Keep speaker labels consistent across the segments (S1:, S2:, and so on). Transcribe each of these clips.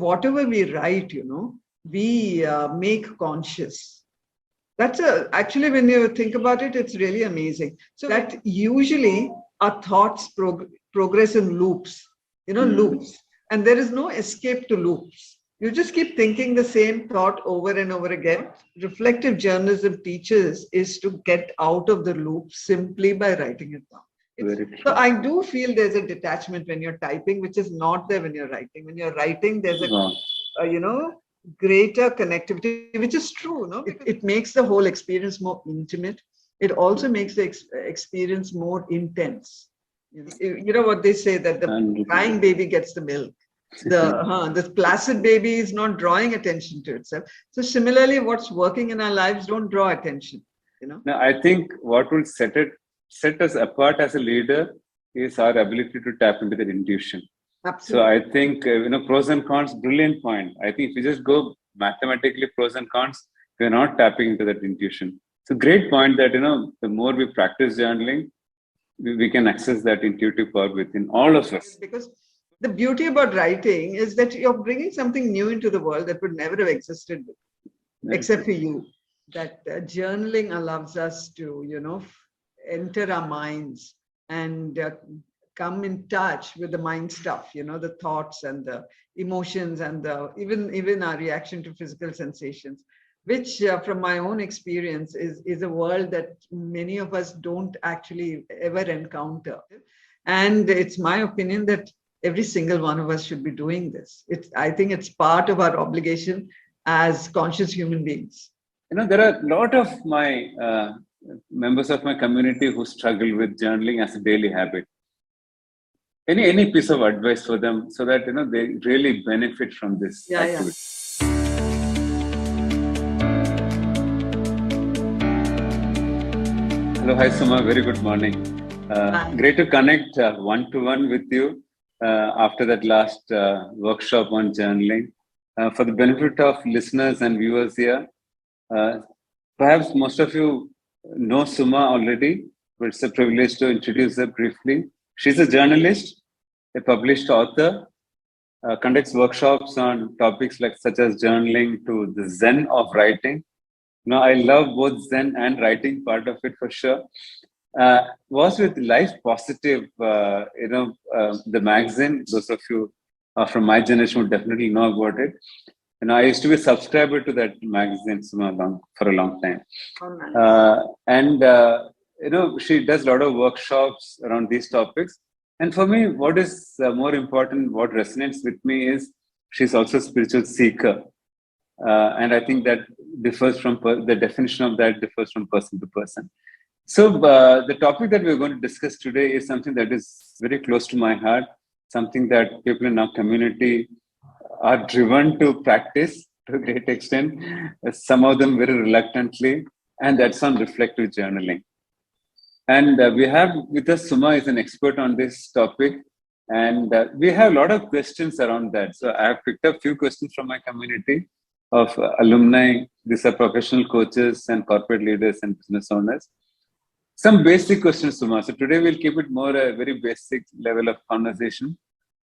S1: whatever we write, we make conscious. Actually, when you think about it, it's really amazing. So that usually our thoughts progress in loops, loops. And there is no escape to loops. You just keep thinking the same thought over and over again. Reflective journalism teaches is to get out of the loop simply by writing it down. So I do feel there's a detachment when you're typing, which is not there when you're writing. When you're writing, there's a greater connectivity, which is true. No, it makes the whole experience more intimate. It also makes the experience more intense. You know what they say, that the crying baby gets the milk. The placid baby is not drawing attention to itself. So similarly, what's working in our lives don't draw attention.
S2: Now, I think what will set us apart as a leader is our ability to tap into that intuition.
S1: Absolutely.
S2: So I think pros and cons, brilliant point. I think if you just go mathematically pros and cons, we're not tapping into that intuition. So great point that the more we practice journaling, we can access that intuitive power within all of us.
S1: Because the beauty about writing is that you're bringing something new into the world that would never have existed except for you. That journaling allows us to, enter our minds and come in touch with the mind stuff, the thoughts and the emotions and even our reaction to physical sensations, which from my own experience is a world that many of us don't actually ever encounter. And it's my opinion that every single one of us should be doing this. I think it's part of our obligation as conscious human beings.
S2: There are a lot of my members of my community who struggle with journaling as a daily habit. Any piece of advice for them so that they really benefit from this activity? Hello, hi Suma, very good morning. Great to connect one-to-one with you after that last workshop on journaling. For the benefit of listeners and viewers here, perhaps most of you know Suma already, but it's a privilege to introduce her briefly. She's a journalist, a published author, conducts workshops on topics such as journaling to the Zen of writing. I love both Zen and writing part of it for sure. Was with Life Positive, the magazine. Those of you from my generation would definitely know about it. I used to be a subscriber to that magazine for a long time. She does a lot of workshops around these topics. And for me, what is more important, what resonates with me is she's also a spiritual seeker. And I think that differs from the definition of that differs from person to person. So the topic that we're going to discuss today is something that is very close to my heart, something that people in our community are driven to practice to a great extent, some of them very reluctantly, and that's on reflective journaling. And we have with us Suma is an expert on this topic, and we have a lot of questions around that. So I have picked up a few questions from my community of alumni. These are professional coaches and corporate leaders and business owners. Some basic questions, Suma. So today we'll keep it more a very basic level of conversation,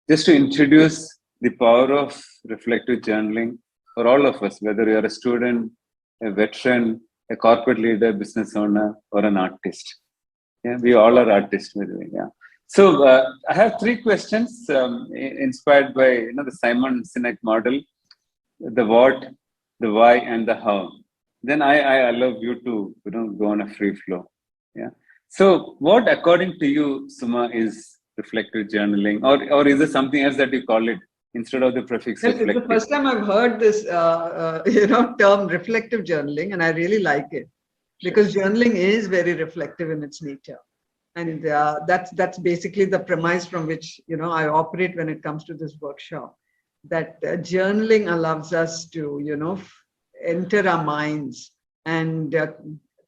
S2: just to introduce the power of reflective journaling for all of us, whether you're a student, a veteran, a corporate leader, business owner, or an artist. Yeah, we all are artists, by the way. Yeah. So I have 3 questions inspired by the Simon Sinek model: the what, the why, and the how. Then I allow you to go on a free flow. Yeah. So what, according to you, Suma, is reflective journaling, or is there something else that you call it instead of the prefix reflective?
S1: It's the first time I've heard this term reflective journaling, and I really like it because journaling is very reflective in its nature, and that's basically the premise from which I operate when it comes to this workshop. That journaling allows us to enter our minds and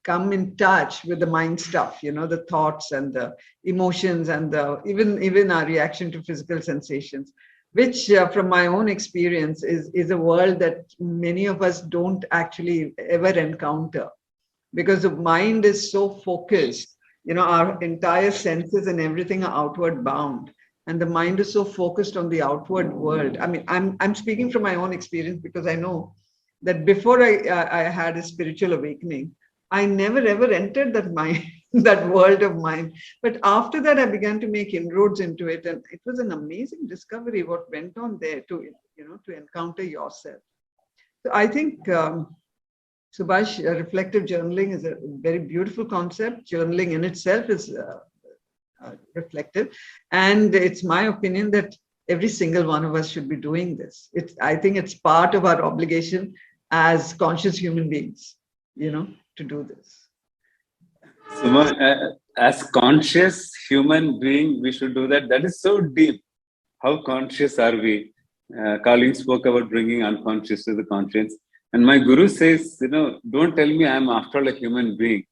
S1: come in touch with the mind stuff, the thoughts and the emotions and even our reaction to physical sensations, which from my own experience is a world that many of us don't actually ever encounter, because the mind is so focused. Our entire senses and everything are outward bound. and the mind is so focused on the outward world. I mean, I'm speaking from my own experience, because I know that before I had a spiritual awakening, I never ever entered that mind, that world of mind. But after that, I began to make inroads into it, and it was an amazing discovery what went on there to encounter yourself. So I think, Subash, reflective journaling is a very beautiful concept. Journaling in itself is reflective, and it's my opinion that every single one of us should be doing this. I think it's part of our obligation as conscious human beings, to do this.
S2: Suma, as conscious human being, we should do that. That is so deep. How conscious are we? Colleen spoke about bringing unconscious to the conscious. And my guru says, don't tell me I'm after all a human being.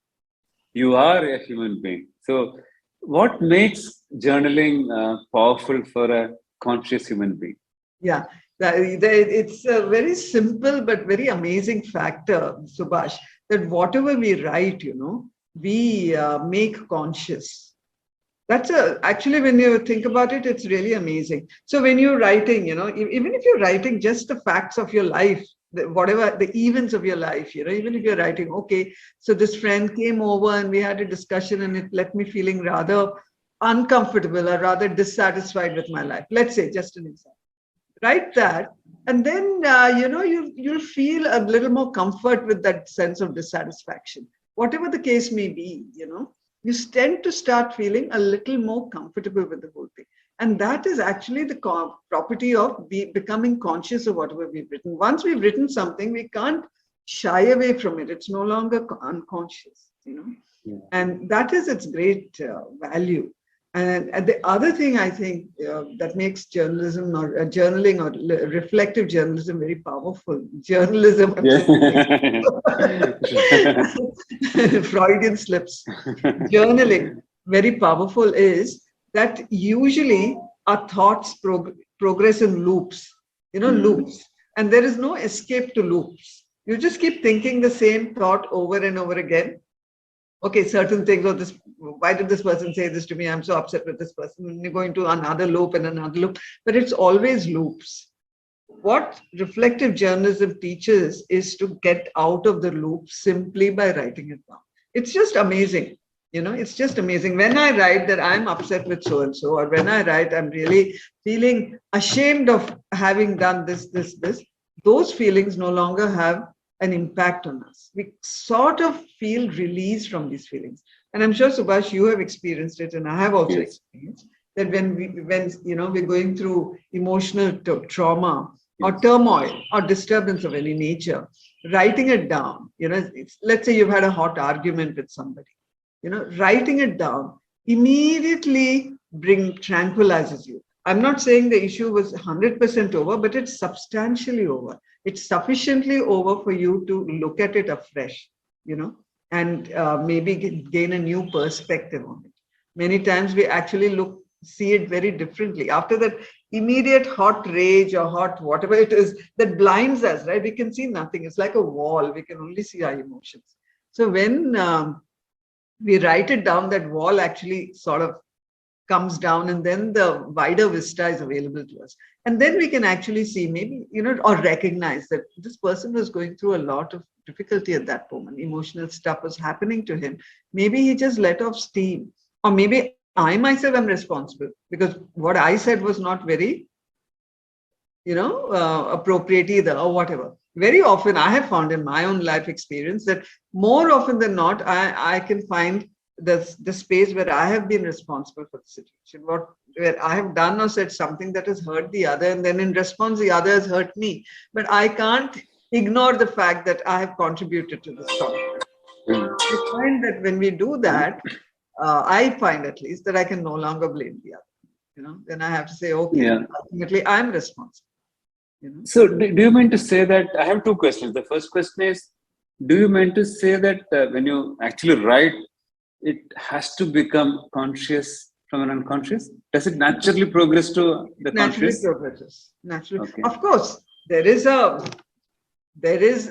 S2: You are a human being. So what makes journaling powerful for a conscious human being?
S1: Yeah, it's a very simple but very amazing factor, Subash, that whatever we write, we make conscious. Actually, when you think about it, it's really amazing. So when you're writing, even if you're writing just the facts of your life, whatever the events of your life, even if you're writing, okay, so this friend came over and we had a discussion and it left me feeling rather uncomfortable or rather dissatisfied with my life. Let's say, just an example. Write that, and then you'll feel a little more comfort with that sense of dissatisfaction. Whatever the case may be, you tend to start feeling a little more comfortable with the whole thing. And that is actually the property of becoming conscious of whatever we've written. Once we've written something, we can't shy away from it. It's no longer unconscious,
S2: Yeah.
S1: And that is its great value. And the other thing I think that makes journalism or journaling or reflective journalism very powerful, journalism, Freudian slips, journaling very powerful is that usually our thoughts progress in loops, loops, and there is no escape to loops. You just keep thinking the same thought over and over again. Okay, certain things, why did this person say this to me? I'm so upset with this person. And you go into another loop and another loop, but it's always loops. What reflective journalism teaches is to get out of the loop simply by writing it down. It's just amazing. It's just amazing. When I write that I'm upset with so-and-so, or when I write I'm really feeling ashamed of having done this, those feelings no longer have an impact on us. We sort of feel released from these feelings. And I'm sure, Subash, you have experienced it, and I have also experienced that when we're going through emotional trauma or turmoil or disturbance of any nature, writing it down, let's say you've had a hot argument with somebody, writing it down immediately tranquilizes you. I'm not saying the issue was 100% over, but it's substantially over. It's sufficiently over for you to look at it afresh, and maybe gain a new perspective on it. Many times we actually see it very differently. After that immediate hot rage or hot whatever it is that blinds us, right? We can see nothing. It's like a wall. We can only see our emotions. So when we write it down, that wall actually sort of comes down, and then the wider vista is available to us. And then we can actually see maybe, or recognize that this person was going through a lot of difficulty at that moment. Emotional stuff was happening to him. Maybe he just let off steam, or maybe I myself am responsible because what I said was not very, appropriate either, or whatever. Very often I have found in my own life experience that more often than not, I can find the space where I have been responsible for the situation, where I have done or said something that has hurt the other, and then in response the other has hurt me. But I can't ignore the fact that I have contributed to this conflict. I find that when we do that, I find at least that I can no longer blame the other. Then I have to say, okay, ultimately I'm responsible.
S2: So do you mean to say that, I have two questions. The first question is, do you mean to say that when you actually write, it has to become conscious from an unconscious? Does it naturally progress to the conscious?
S1: Naturally progresses. Naturally. Okay. Of course, there is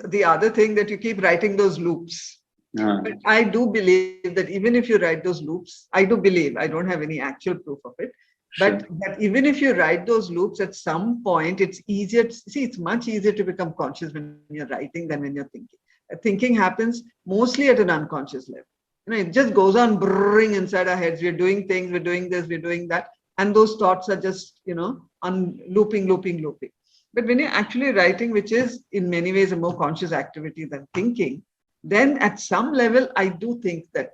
S1: the other thing that you keep writing those loops. But I do believe that even if you write those loops, I do believe, I don't have any actual proof of it, But even if you write those loops, at some point, it's easier. It's much easier to become conscious when you're writing than when you're thinking. Thinking happens mostly at an unconscious level. It just goes on brrring inside our heads. We're doing things, we're doing this, we're doing that. And those thoughts are just, on looping. But when you're actually writing, which is in many ways a more conscious activity than thinking, then at some level, I do think that,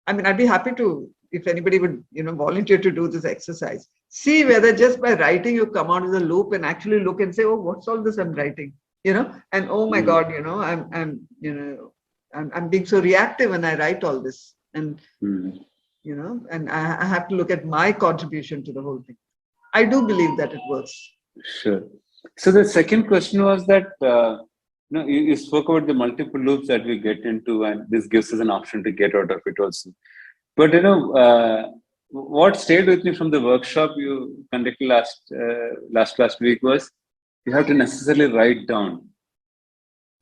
S1: I'd be happy to, if anybody would, volunteer to do this exercise, see whether just by writing you come out of the loop and actually look and say, oh, what's all this I'm writing, and oh my God, I'm being so reactive when I write all this, and and I have to look at my contribution to the whole thing. I do believe that it works.
S2: Sure. So the second question was that you spoke about the multiple loops that we get into, and this gives us an option to get out of it also. But what stayed with me from the workshop you conducted last week was you have to necessarily write down.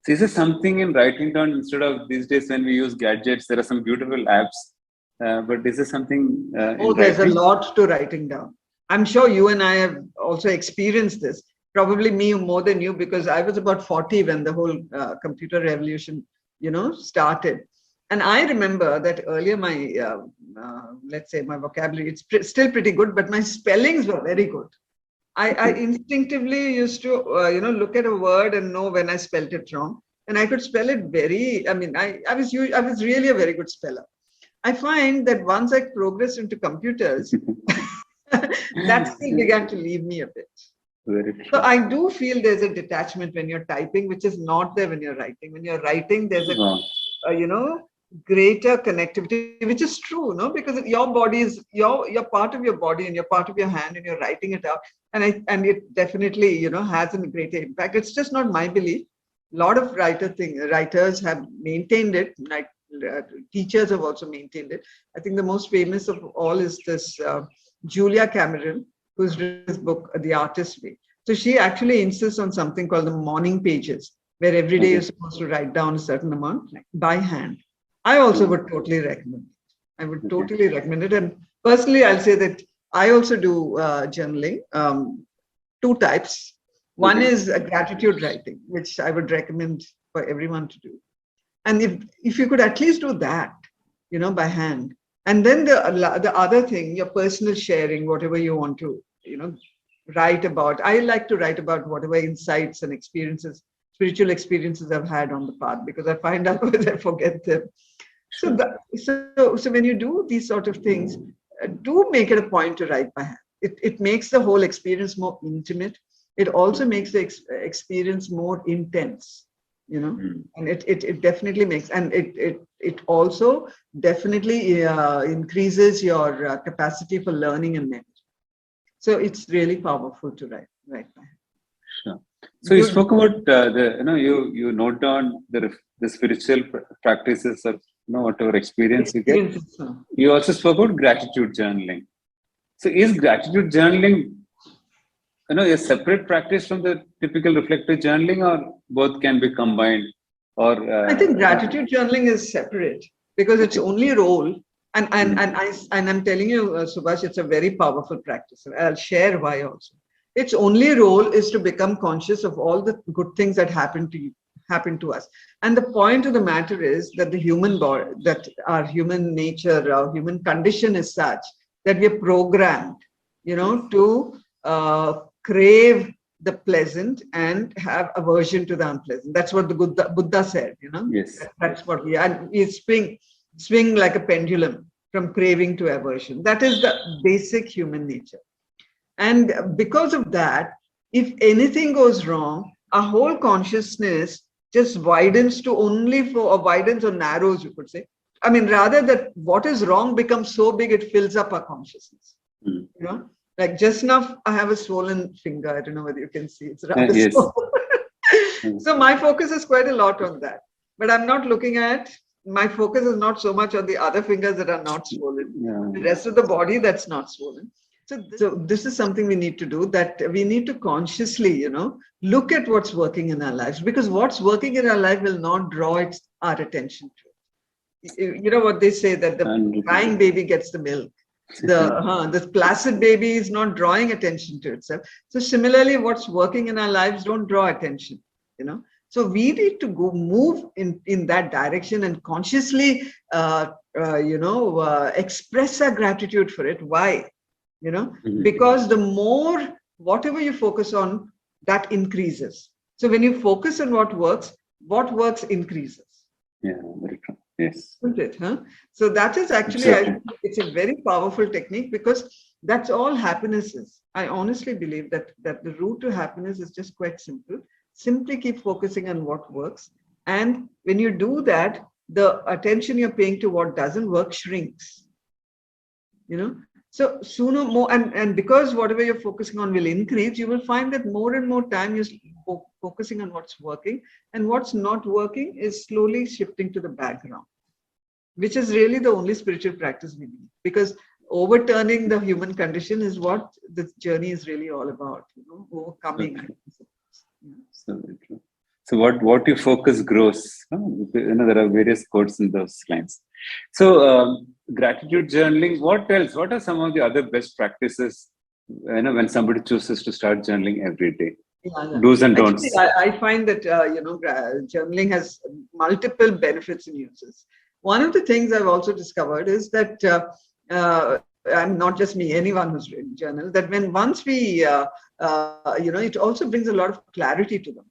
S2: So is there something in writing down instead of these days when we use gadgets? There are some beautiful apps, but is there something?
S1: There's a lot to writing down. I'm sure you and I have also experienced this. Probably me more than you, because I was about 40 when the whole computer revolution, started. And I remember that earlier my, let's say my vocabulary, it's still pretty good, but my spellings were very good. I instinctively used to, look at a word and know when I spelled it wrong. And I could spell it I was really a very good speller. I find that once I progressed into computers, that still began to leave me a bit. So I do feel there's a detachment when you're typing, which is not there when you're writing. When you're writing, there's a greater connectivity, which is true, because your body is you're part of your body and you're part of your hand and you're writing it out, and it definitely has a greater impact. It's just not my belief. A lot of writers have maintained it. Like teachers have also maintained it. I think the most famous of all is this Julia Cameron, who's written this book, The Artist's Way. So she actually insists on something called the morning pages, where every day you're supposed to write down a certain amount by hand. I also would totally recommend it. I would totally recommend it. And personally, I'll say that I also do journaling, two types. One is a gratitude writing, which I would recommend for everyone to do. And if you could at least do that, by hand. And then the other thing, your personal sharing, whatever you want to, write about. I like to write about whatever insights and experiences, spiritual experiences I've had on the path, because I find out I forget them. So when you do these sort of things, do make it a point to write by hand. It makes the whole experience more intimate. It also makes the experience more intense, and it definitely makes, and it also definitely increases your capacity for learning and memory. So it's really powerful to write by hand.
S2: Sure. So you spoke about you note down the spiritual practices of whatever experience you get. You also spoke about gratitude journaling. So is gratitude journaling a separate practice from the typical reflective journaling, or both can be combined? Or
S1: I think gratitude journaling is separate because its only role, and I'm telling you, Subash, it's a very powerful practice. I'll share why also. Its only role is to become conscious of all the good things that happen to us. And the point of the matter is that the human body, that our human nature, our human condition is such that we are programmed, to crave the pleasant and have aversion to the unpleasant. That's what the Buddha said,
S2: Yes.
S1: That's what we swing like a pendulum from craving to aversion. That is the basic human nature. And because of that, if anything goes wrong, our whole consciousness just widens or narrows, you could say. Rather that what is wrong becomes so big, it fills up our consciousness. Like just now, I have a swollen finger. I don't know whether you can see. It's rather swollen. So my focus is quite a lot on that. But I'm not looking at, my focus is not so much on the other fingers that are not swollen. Yeah. The rest of the body that's not swollen. So this is something we need to do, that we need to consciously, look at what's working in our lives, because what's working in our life will not draw our attention to it. You know what they say, that the crying baby gets the milk. The placid baby is not drawing attention to itself. So similarly, what's working in our lives don't draw attention, you know. So we need to move in that direction and consciously, express our gratitude for it. Why? You know, because the more whatever you focus on, that increases. So when you focus on what works increases.
S2: Yeah, very true. Yes.
S1: Isn't it? Huh? So that is actually, I think it's a very powerful technique, because that's all happiness is. I honestly believe that the route to happiness is just quite simple. Simply keep focusing on what works. And when you do that, the attention you're paying to what doesn't work shrinks. You know, so sooner more, and because whatever you're focusing on will increase, you will find that more and more time you're focusing on what's working, and what's not working is slowly shifting to the background, which is really the only spiritual practice we need, because overturning the human condition is what this journey is really all about, you know, overcoming.
S2: So what you focus grows. You know, there are various quotes in those lines. So gratitude journaling. What else? What are some of the other best practices? You know, when somebody chooses to start journaling every day, do's and don'ts.
S1: Actually, I find that journaling has multiple benefits and uses. One of the things I've also discovered is that, and not just me, anyone who's written journal, that once we, it also brings a lot of clarity to them.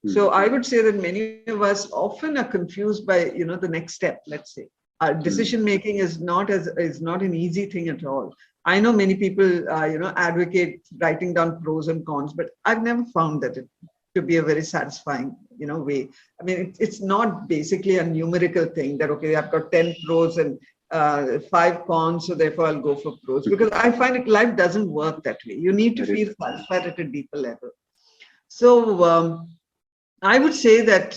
S1: So I would say that many of us often are confused by, the next step, let's say. Our decision making is not an easy thing at all. I know many people, advocate writing down pros and cons, but I've never found that to be a very satisfying, way. I mean, it's not basically a numerical thing that, okay, I've got 10 pros and 5 cons, so therefore I'll go for pros. Because I find life doesn't work that way. You need to feel satisfied at a deeper level. So I would say that,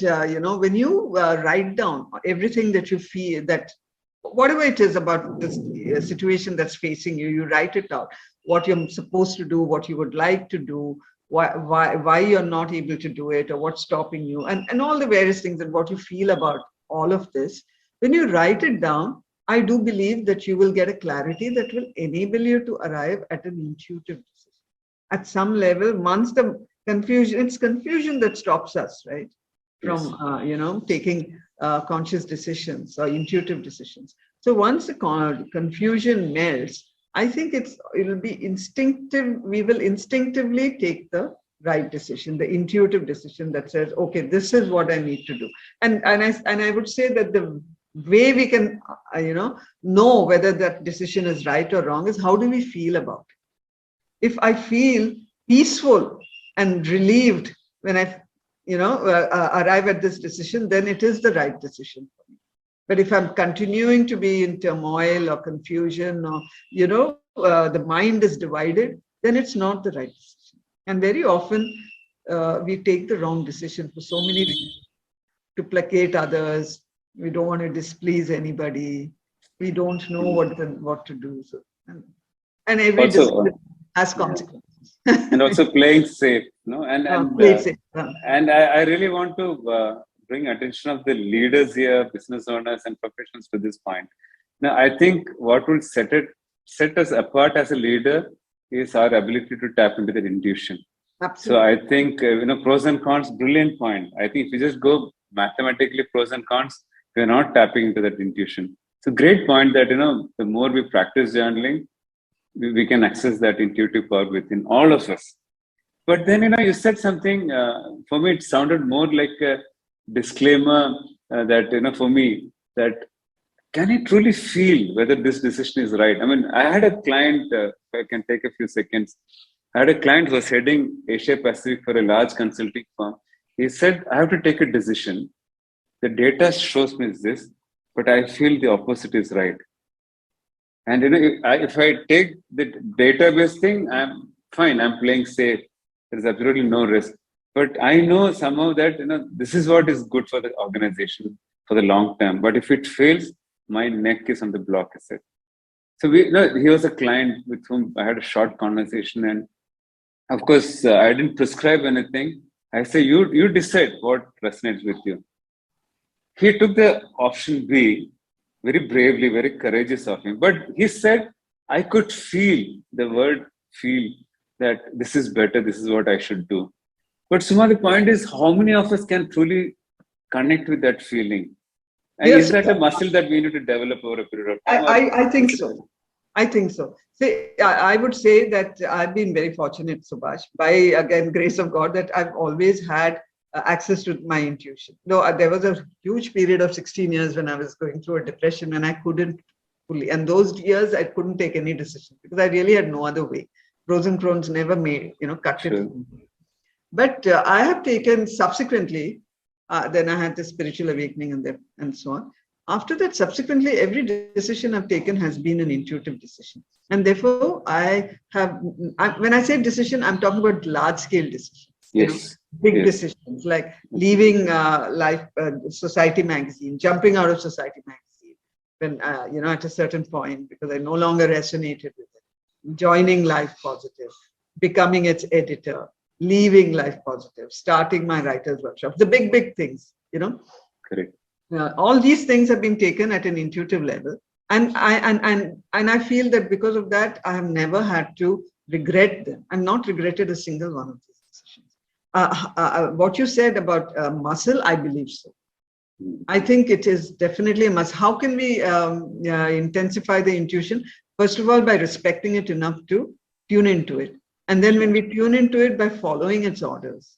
S1: when you write down everything that you feel, that whatever it is about this situation that's facing you, you write it out, what you're supposed to do, what you would like to do, why you're not able to do it, or what's stopping you, and all the various things, and what you feel about all of this. When you write it down, I do believe that you will get a clarity that will enable you to arrive at an intuitive decision. At some level, once the it's confusion that stops us, right? From, taking conscious decisions or intuitive decisions. So once the confusion melts, I think it'll be instinctive. We will instinctively take the right decision, the intuitive decision that says, okay, this is what I need to do. And I would say that the way we can, know whether that decision is right or wrong is how do we feel about it. If I feel peaceful and relieved when I, arrive at this decision, then it is the right decision for me. But if I'm continuing to be in turmoil or confusion, or, the mind is divided, then it's not the right decision. And very often we take the wrong decision for so many reasons. To placate others, we don't want to displease anybody, we don't know what to do. So, and every decision has consequences.
S2: And also playing safe, and I really want to bring attention of the leaders here, business owners and professionals to this point. Now, I think what will set us apart as a leader is our ability to tap into their intuition.
S1: Absolutely.
S2: So I think pros and cons, brilliant point. I think if you just go mathematically pros and cons, we're not tapping into that intuition. So great point that the more we practice journaling, we can access that intuitive power within all of us. But then, you said something, for me, it sounded more like a disclaimer that, for me, that can you truly feel whether this decision is right? I mean, I had a client, if I can take a few seconds, I had a client who was heading Asia Pacific for a large consulting firm. He said, I have to take a decision. The data shows me this, but I feel the opposite is right. And if I take the database thing, I'm fine. I'm playing safe. There's absolutely no risk. But I know somehow that this is what is good for the organization for the long term. But if it fails, my neck is on the block, I said. So he was a client with whom I had a short conversation, and of course I didn't prescribe anything. I say you decide what resonates with you. He took the option B. Very bravely, very courageous of him. But he said, I could feel the word feel that this is better, this is what I should do. But Suma, the point is, how many of us can truly connect with that feeling? And is
S1: Yes,
S2: that a muscle that we need to develop over a period of time?
S1: I think
S2: Is it?
S1: so. I think so. See, I would say that I've been very fortunate, Subash, by again grace of God, that I've always had access to my intuition. Though there was a huge period of 16 years when I was going through a depression and I couldn't fully. And those years I couldn't take any decision because I really had no other way. Pros and cons never made, cut it.
S2: Sure.
S1: But I have taken subsequently. Then I had the spiritual awakening and so on. After that, subsequently, every decision I've taken has been an intuitive decision. And therefore, when I say decision, I'm talking about large scale decisions.
S2: Yes.
S1: Big decisions like leaving Society magazine, jumping out of Society magazine, when, at a certain point, because I no longer resonated with it, joining Life Positive, becoming its editor, leaving Life Positive, starting my writer's workshop, the big things,
S2: Correct.
S1: All these things have been taken at an intuitive level. And I feel that because of that, I have never had to regret them. I've not regretted a single one of these decisions. What you said about muscle, I believe so. I think it is definitely a must. How can we intensify the intuition? First of all, by respecting it enough to tune into it. And then when we tune into it by following its orders,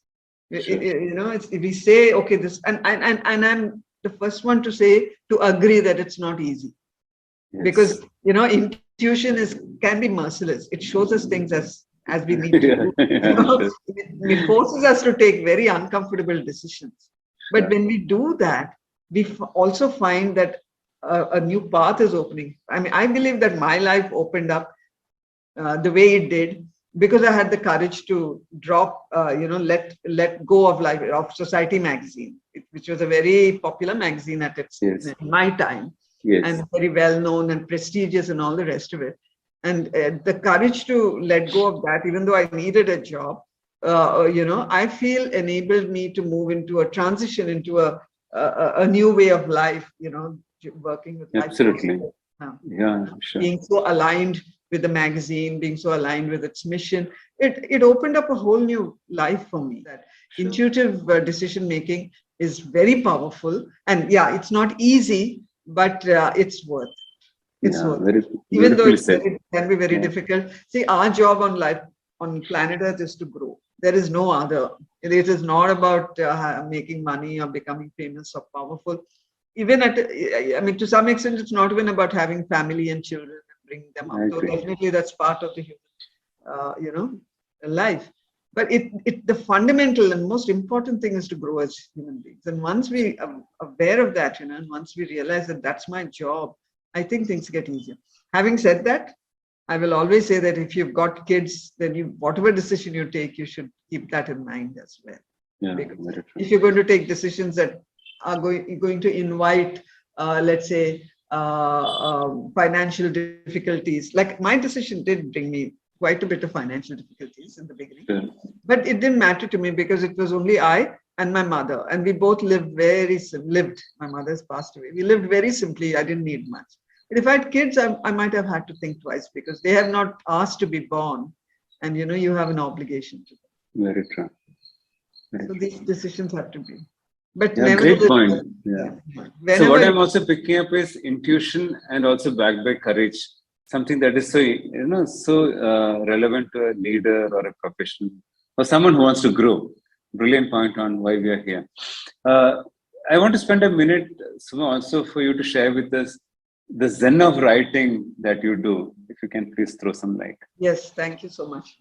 S2: Sure.
S1: we say, okay, this, and I'm the first one to agree that it's not easy. Yes. Because, intuition can be merciless. It shows us things as we need to do. It forces us to take very uncomfortable decisions. But when we do that, we also find that a new path is opening. I mean, I believe that my life opened up the way it did because I had the courage to drop, let go of Society magazine, which was a very popular magazine at in my time, and very well known and prestigious and all the rest of it. And the courage to let go of that, even though I needed a job, I feel enabled me to move into a transition into a new way of life. Working with
S2: absolutely,
S1: sure. Being so aligned with the magazine, being so aligned with its mission, it opened up a whole new life for me. That intuitive decision making is very powerful, and it's not easy, but it's worth it. It's worth it. Even though it can be very difficult. See, our job on planet Earth is to grow. There is no other. It is not about making money or becoming famous or powerful. Even to some extent, it's not even about having family and children. Bring them up. So definitely that's part of the human, life. But the fundamental and most important thing is to grow as human beings. And once we are aware of that, and once we realize that that's my job, I think things get easier. Having said that, I will always say that if you've got kids, then whatever decision you take, you should keep that in mind as well.
S2: Yeah,
S1: because if you're going to take decisions that are going to invite, let's say, financial difficulties. Like my decision did bring me quite a bit of financial difficulties in the beginning, but it didn't matter to me because it was only I and my mother, and we both lived. My mother's passed away. We lived very simply. I didn't need much. But if I had kids, I might have had to think twice because they have not asked to be born, and you have an obligation to them.
S2: Very true.
S1: So these decisions have to be. But
S2: great point. So what I'm also picking up is intuition and also backed by courage. Something that is so relevant to a leader or a professional or someone who wants to grow. Brilliant point on why we are here. I want to spend a minute, Suma, also for you to share with us the zen of writing that you do. If you can please throw some light.
S1: Yes, thank you so much.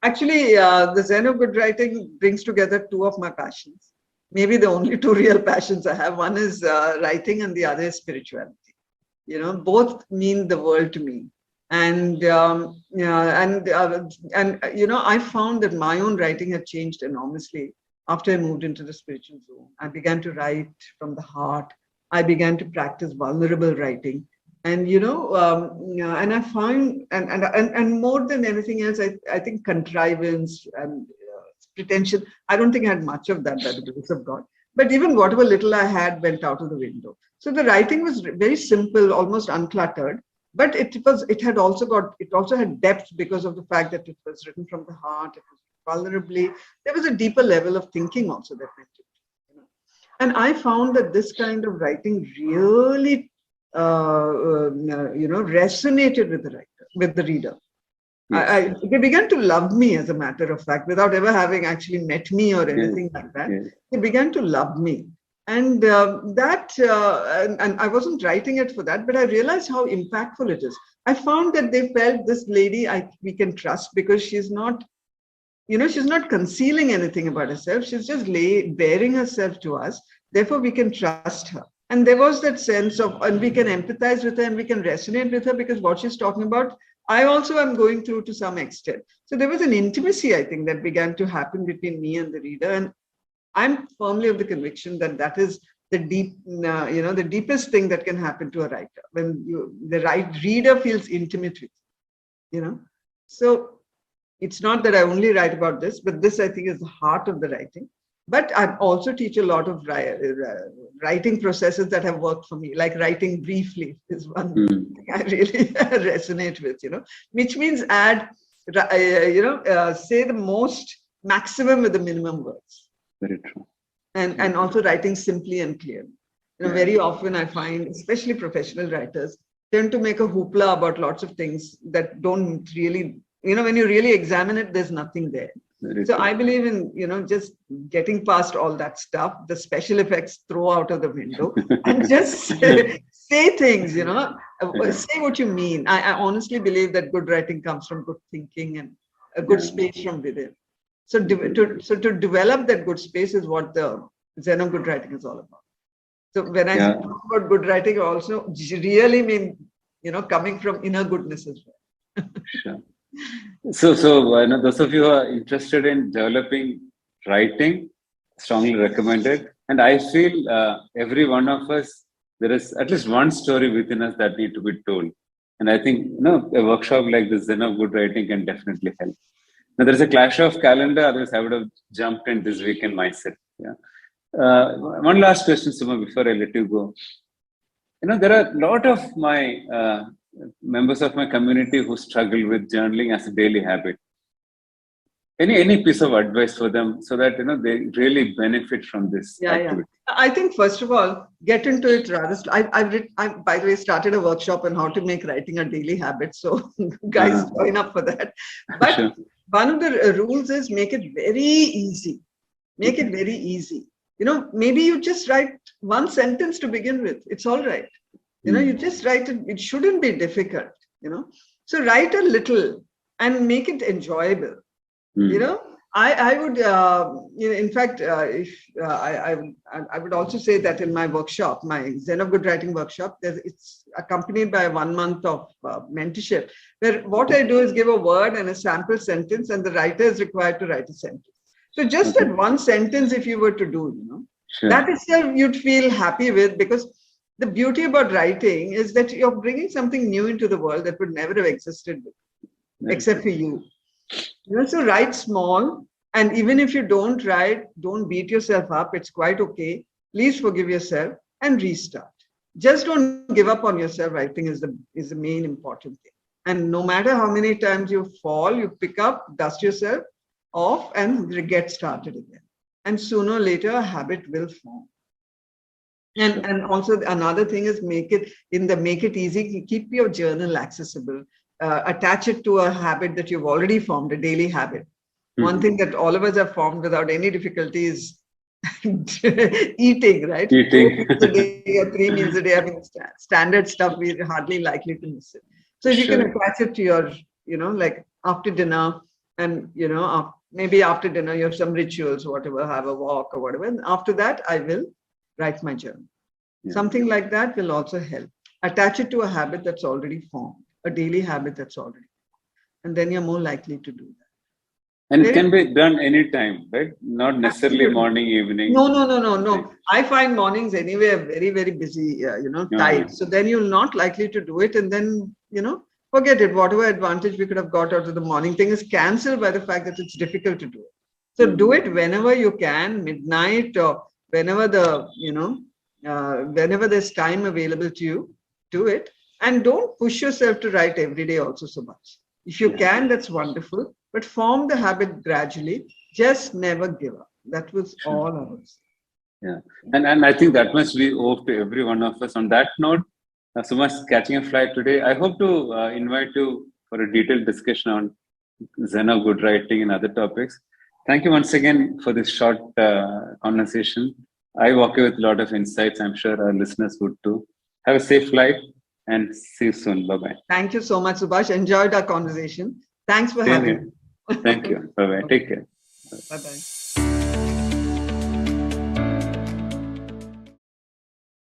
S1: Actually, the zen of good writing brings together two of my passions. Maybe the only two real passions I have. One is writing and the other is spirituality. Both mean the world to me. And I found that my own writing had changed enormously after I moved into the spiritual zone. I began to write from the heart. I began to practice vulnerable writing. And, and I find, and more than anything else, I think contrivance and pretension, I don't think I had much of that by the grace of God. But even whatever little I had went out of the window. So the writing was very simple, almost uncluttered. But it also had depth because of the fact that it was written from the heart, it was vulnerably. There was a deeper level of thinking also that went into it. And I found that this kind of writing really, resonated with the writer, with the reader.
S2: Yes.
S1: They began to love me, as a matter of fact, without ever having actually met me or anything like that.
S2: Yes.
S1: They began to love me. And and I wasn't writing it for that, but I realized how impactful it is. I found that they felt this lady we can trust, because she's not concealing anything about herself. She's just bearing herself to us. Therefore, we can trust her. And there was that sense of, and we can empathize with her and we can resonate with her, because what she's talking about, I also am going through to some extent. So there was an intimacy, I think, that began to happen between me and the reader. And I'm firmly of the conviction that that is the the deepest thing that can happen to a writer, when the reader feels intimate with you. So it's not that I only write about this, but this, I think, is the heart of the writing. But I also teach a lot of writing processes that have worked for me, like writing briefly is one thing I really resonate with, which means say the most maximum with the minimum words.
S2: Very true.
S1: And also writing simply and clearly. Very often I find, especially professional writers, tend to make a hoopla about lots of things that don't really, when you really examine it, there's nothing there. So I believe in, just getting past all that stuff, the special effects throw out of the window, and just say things, say what you mean. I honestly believe that good writing comes from good thinking and a good space from within. So to develop that good space is what the Zen of good writing is all about. So when I talk about good writing, I also really mean, coming from inner goodness as well.
S2: Sure. So those of you who are interested in developing writing, strongly recommended. And I feel every one of us, there is at least one story within us that need to be told. And I think a workshop like this, Zen of good writing, can definitely help. Now there's a clash of calendar, otherwise I would have jumped in this weekend myself. Yeah. One last question, Suma, before I let you go. There are a lot of my members of my community who struggle with journaling as a daily habit. Any piece of advice for them so that they really benefit from this activity?
S1: I think first of all, get into it rather. I by the way started a workshop on how to make writing a daily habit. So guys, join up for that. But one of the rules is make it very easy. Make it very easy. Maybe you just write one sentence to begin with. It's all right. You just write it. It shouldn't be difficult. So write a little and make it enjoyable. I would, in fact, I would also say that in my workshop, my Zen of Good Writing workshop, it's accompanied by 1 month of mentorship, where what I do is give a word and a sample sentence, and the writer is required to write a sentence. So just that one sentence, if you were to do, that itself you'd feel happy with, because the beauty about writing is that you're bringing something new into the world that would never have existed except for you. So write small, and even if you don't write, don't beat yourself up. It's quite okay. Please forgive yourself and restart. Just don't give up on yourself. Writing is the main important thing. And no matter how many times you fall, you pick up, dust yourself off, and get started again. And sooner or later, a habit will form. And also another thing is make it easy. Keep your journal accessible. Attach it to a habit that you've already formed, a daily habit. One thing that all of us have formed without any difficulty is eating, right?
S2: Eating.
S1: 4 meals a day or 3 meals a day. I mean, standard stuff, we're hardly likely to miss it. So if you can attach it to your, like after dinner, and, maybe after dinner, you have some rituals, whatever, have a walk or whatever. And after that, I will write my journal. Something like that will also help. Attach it to a habit that's already formed, a daily habit that's already formed. And then you're more likely to do that.
S2: And it can be done anytime, right? Not necessarily morning, evening.
S1: No. I find mornings anyway are very, very busy, tight. So then you're not likely to do it. And then, forget it. Whatever advantage we could have got out of the morning thing is cancelled by the fact that it's difficult to do it. So do it whenever you can, midnight, or whenever whenever there's time available to you, do it. And don't push yourself to write every day also so much. If you can, that's wonderful. But form the habit gradually. Just never give up. That was all I was.
S2: Yeah. And I think that much we owe to every one of us. On that note, Sumas catching a flight today. I hope to invite you for a detailed discussion on Zen of good writing and other topics. Thank you once again for this short conversation. I walk away with a lot of insights. I'm sure our listeners would too. Have a safe flight and see you soon. Bye-bye.
S1: Thank you so much, Subash. Enjoyed our conversation. Thanks for
S2: Same
S1: having
S2: here.
S1: me.
S2: Thank you. Bye-bye. Take care.
S1: Bye-bye.